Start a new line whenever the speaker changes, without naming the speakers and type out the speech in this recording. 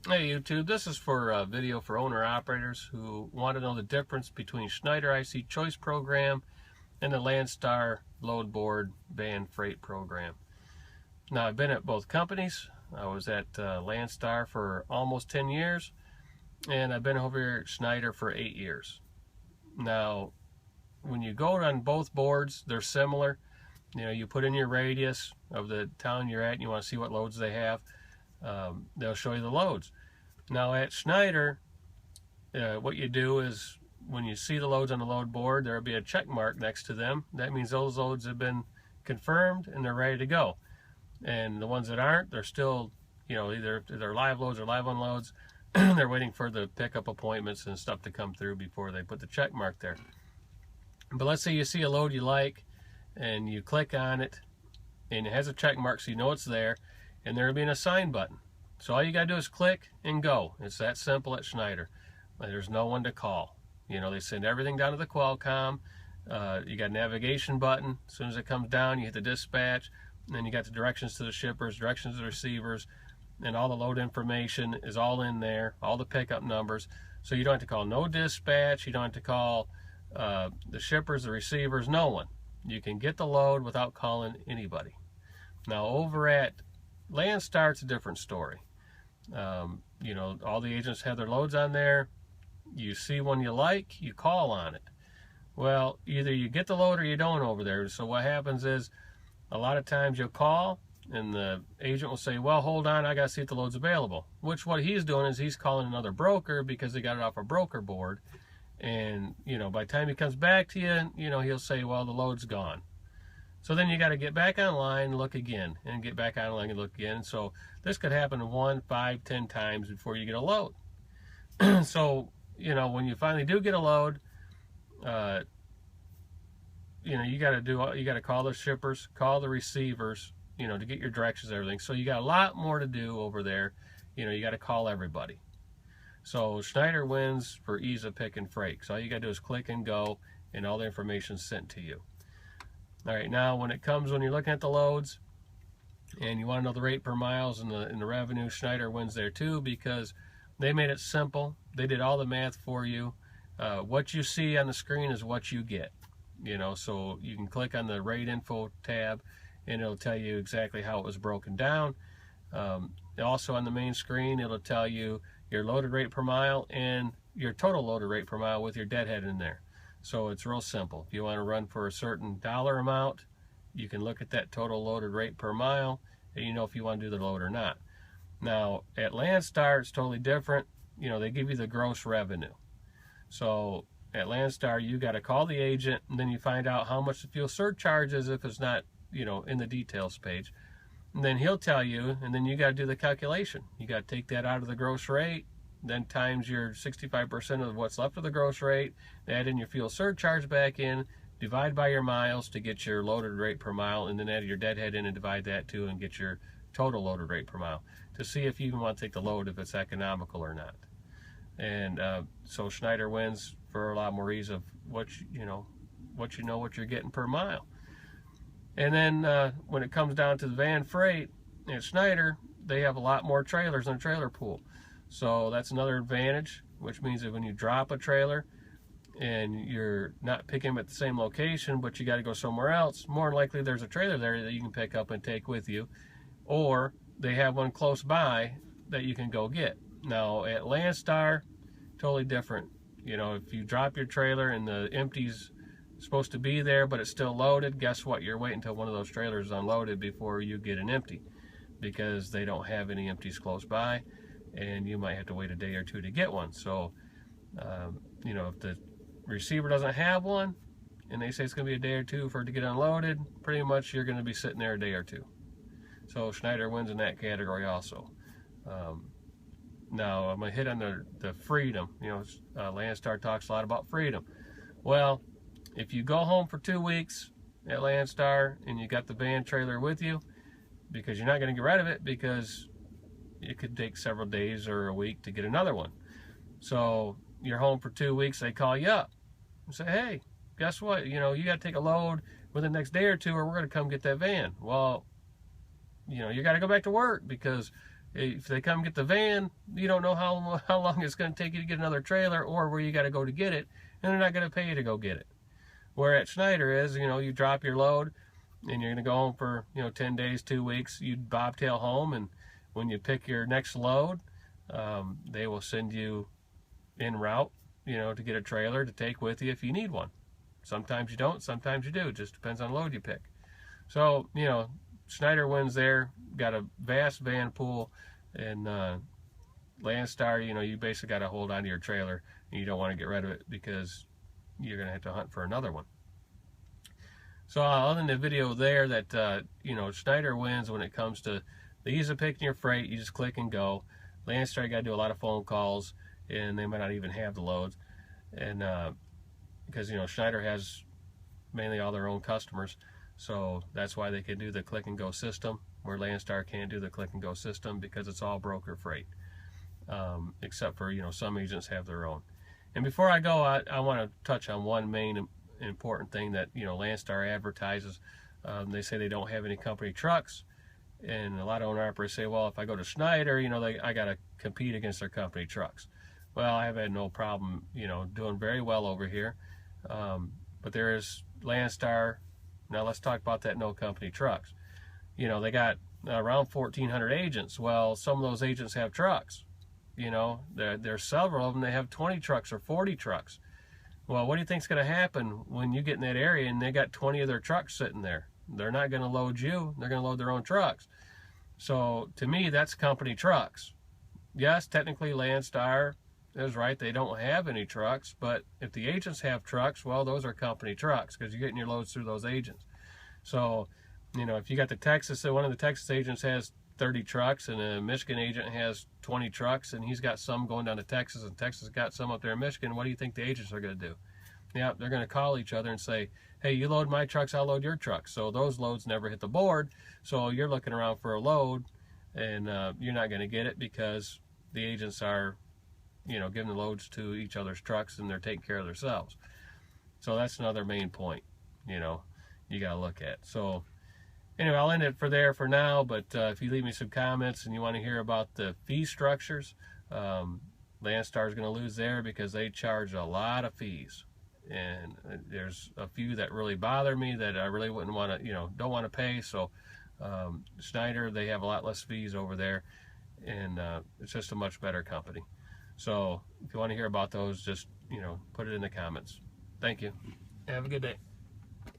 Hey YouTube, this is for a video for owner-operators who want to know the difference between Schneider IC Choice Program and the Landstar Load Board Van Freight Program. Now, I've been at both companies. I was at Landstar for almost 10 years, and I've been over here at Schneider for 8 years. Now, when you go on both boards, they're similar. You know, you put in your radius of the town you're at and you want to see what loads they have. They'll show you the loads. Now at Schneider, what you do is when you see the loads on the load board, there'll be a check mark next to them. That means those loads have been confirmed and they're ready to go. And the ones that aren't, they're still, you know, either they're live loads or live unloads. They're waiting for the pickup appointments and stuff to come through before they put the check mark there. But let's say you see a load you like and you click on it and it has a check mark so you know it's there, and there'll be an assign button. So all you gotta do is click and go. It's that simple at Schneider. There's no one to call. You know, they send everything down to the Qualcomm. You got a navigation button. As soon as it comes down, you hit the dispatch, and then you got the directions to the shippers, directions to the receivers, and all the load information is all in there, all the pickup numbers. So you don't have to call no dispatch, you don't have to call the shippers, the receivers, no one. You can get the load without calling anybody. Now over at Landstar, it's a different story. You know, all the agents have their loads on there. You see one you like, you call on it. Well, either you get the load or you don't over there. So what happens is, a lot of times you'll call and the agent will say, well, hold on, I got to see if the load's available. Which what he's doing is he's calling another broker because they got it off a broker board. And, you know, by the time he comes back to you, you know, he'll say, well, the load's gone. So then you got to get back online and look again, and get back online and look again. So this could happen 1, 5, 10 times before you get a load. So, you know, when you finally do get a load, you know, you got to call the shippers, call the receivers, you know, to get your directions and everything. So you got a lot more to do over there. You know, you got to call everybody. So Schneider wins for ease of pick and freight. So all you got to do is click and go, and all the information's sent to you. All right, now when you're looking at the loads and you want to know the rate per miles and the revenue, Schneider wins there too, because they made it simple. They did all the math for you. What you see on the screen is what you get. You know, so you can click on the rate info tab and it'll tell you exactly how it was broken down. Also on the main screen, it'll tell you your loaded rate per mile and your total loaded rate per mile with your deadhead in there. So it's real simple. If you want to run for a certain dollar amount, you can look at that total loaded rate per mile and you know if you want to do the load or not. Now at Landstar, it's totally different. You know, they give you the gross revenue. So at Landstar, you got to call the agent and then you find out how much the fuel surcharge is if it's not, you know, in the details page. And then he'll tell you, and then you got to do the calculation. You got to take that out of the gross rate, then times your 65% of what's left of the gross rate, add in your fuel surcharge back in, divide by your miles to get your loaded rate per mile, and then add your deadhead in and divide that too and get your total loaded rate per mile to see if you even want to take the load, if it's economical or not. And so Schneider wins for a lot more ease of what you know what you're getting per mile. And then when it comes down to the van freight at Schneider, they have a lot more trailers in the trailer pool. So that's another advantage, which means that when you drop a trailer and you're not picking them at the same location, but you got to go somewhere else, more than likely there's a trailer there that you can pick up and take with you, or they have one close by that you can go get. Now at Landstar, totally different. You know, if you drop your trailer and the empty's supposed to be there but it's still loaded, guess what? You're waiting until one of those trailers is unloaded before you get an empty, because they don't have any empties close by and you might have to wait a day or two to get one. So you know, if the receiver doesn't have one and they say it's going to be a day or two for it to get unloaded, pretty much you're going to be sitting there a day or two. So Schneider wins in that category also. Now I'm going to hit on the freedom. You know, Landstar talks a lot about freedom. Well, if you go home for 2 weeks at Landstar and you got the van trailer with you, because you're not going to get rid of it, because it could take several days or a week to get another one. So you're home for 2 weeks, they call you up and say, hey, guess what? You know, you got to take a load within the next day or two or we're going to come get that van. Well, you know, you got to go back to work because If they come get the van, you don't know how long it's going to take you to get another trailer or where you got to go to get it, and they're not going to pay you to go get it. Where at Schneider is, you drop your load and you're going to go home for 10 days, 2 weeks. You bobtail home, and when you pick your next load, they will send you en route, to get a trailer to take with you if you need one. Sometimes you don't, sometimes you do. It just depends on the load you pick. So, Schneider wins there, got a vast van pool, and Landstar, you basically got to hold on to your trailer, and you don't want to get rid of it because you're going to have to hunt for another one. So I'll end the video there that, Schneider wins when it comes to the ease of picking your freight. You just click and go. Landstar, you got to do a lot of phone calls, and they might not even have the loads. And because, Schneider has mainly all their own customers. So that's why they can do the click and go system, where Landstar can't do the click and go system because it's all broker freight, except for, some agents have their own. And before I go, I want to touch on one main important thing that, Landstar advertises. They say they don't have any company trucks, and a lot of owner-operators say, well, if I go to Schneider, I got to compete against their company trucks. Well, I've had no problem, doing very well over here. But there is Landstar. Now let's talk about that no company trucks. They got around 1,400 agents. Well, some of those agents have trucks. There's several of them. They have 20 trucks or 40 trucks. Well, what do you think's going to happen when you get in that area and they got 20 of their trucks sitting there? They're not going to load you. They're going to load their own trucks. So to me, that's company trucks. Yes, technically Landstar is right. They don't have any trucks, but if the agents have trucks, well, those are company trucks because you're getting your loads through those agents. So, if you got the Texas, one of the Texas agents has 30 trucks and a Michigan agent has 20 trucks, and he's got some going down to Texas, and Texas got some up there in Michigan, what do you think the agents are going to do? Yeah, they're going to call each other and say, hey, you load my trucks, I'll load your trucks. So those loads never hit the board, so you're looking around for a load, and you're not going to get it because the agents are giving the loads to each other's trucks, and they're taking care of themselves. So that's another main point, you got to look at. So anyway, I'll end it for now, but if you leave me some comments and you want to hear about the fee structures, Landstar is going to lose there because they charge a lot of fees. And there's a few that really bother me that I really wouldn't want to, don't want to pay. So Schneider, they have a lot less fees over there, and it's just a much better company. So if you want to hear about those, just, put it in the comments. Thank you. Have a good day.